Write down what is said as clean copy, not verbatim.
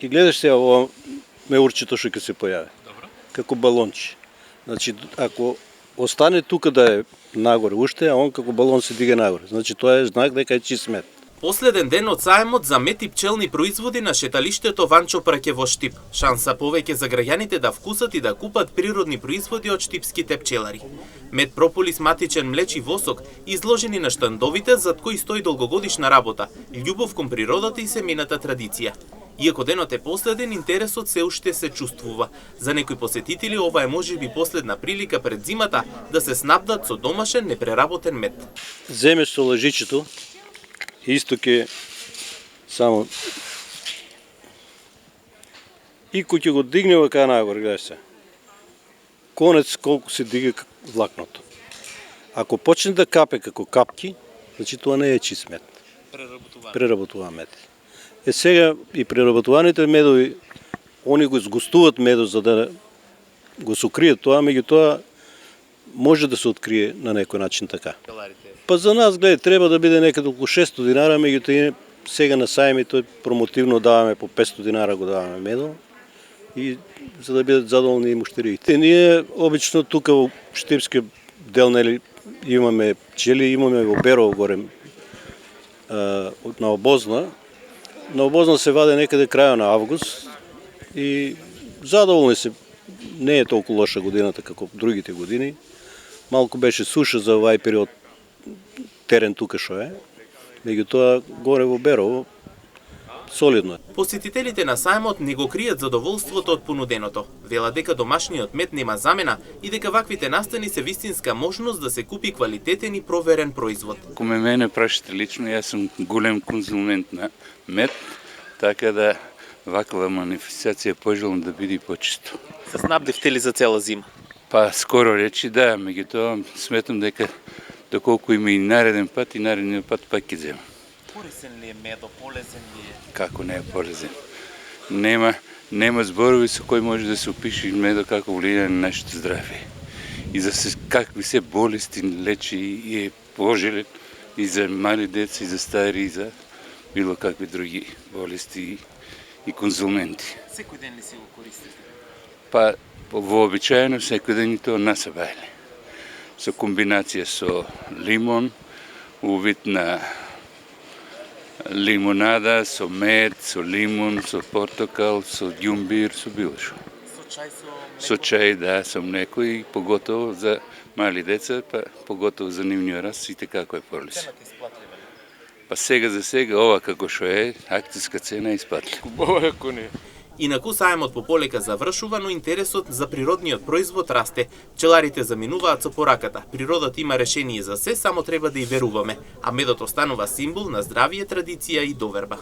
И гледаш сега ово меурчето што ќе се појави. Добро. Како балонче. Значи, ако остане тука да е нагоре уште, а он како балон се дига нагоре. Значи, тоа е знак дека е чист мед. Последен ден од саемот за мед и пчелни производи на шеталиштето Ванчо Праќе во Штип. Шанса повеќе за граѓаните да вкусат и да купат природни производи од штипските пчелари. Мед, прополис, матичен млеч и восок изложени на штандовите зад кои стои долгогодишна работа, љубов кон природата и семејната традиција. Иако денот е последен, интересот се уште се чувствува. За некои посетители ова е можеби последна прилика пред зимата да се снабдат со домашен непреработен мед. Земеш со лажичето, исто ќе само и кој ќе го дигне вака нагоре, гледаш се. Конец колку се дига влакното. Ако почне да капе како капки, значи тоа не е чист мед. Преработуван мед. Сега и преработуваните медови, они го згустуваат медот за да го сокријат тоа, меѓутоа може да се открие на некој начин така. Па за нас, гледа, треба да биде некаде околу 600 динара, меѓутоа сега на сајмите промотивно даваме по 500 динара го даваме медо и за да бидат задоволни и муштериите. Ние обично тука во Штипскиот дел нели имаме пчели, имаме во Берово горе на Обозна. На Обозна се ваде некаде крајот на август и задоволни се. Не е толку лоша годината како другите години. Малку беше суша за овај период терен тука што е. Меѓутоа горе во Берово солидно е. Посетителите на сајмот не го кријат задоволството од понуденото. Велат дека домашниот мед нема замена и дека ваквите настани се вистинска можност да се купи квалитетен и проверен производ. Ако мене прашате лично, јас сум голем конзумент на мед, така да ваква манифестација пожелам да биде почисто. Се снабдивте ли за цела зима? Па скоро речи да, меѓутоа сметам дека доколку има и нареден пат, и наредниот пат пак ќе земам. Корисен ли е медо, полезен ли е? Како не е полезен? Нема зборови со кои може да се опише медо како влијае на нашето здравје. И за какви се болести лечи и е пожелен и за мали деца, и за стари, и за било какви други болести и конзументи. Секој ден ли си го користите? Па вообичаено секој ден и тоа насабајле. Со комбинација со лимон, увид на лимонада, со мед, со лимон, со портокал, со ѓумбир, со било што. Со чај, со млеко? Со чај, да, со млеко и поготово за мали деца, па поготово за нивниот раст, сите како е полезно. Цената исплатлива? Па сега за сега, ова како што е, акцијска цена е исплатлива. Убаво е ако не. Инаку саемот по полека завршува, но интересот за природниот производ расте. Пчеларите заминуваат со пораката. Природата има решение за се, само треба да и веруваме. А медот останува символ на здравје, традиција и доверба.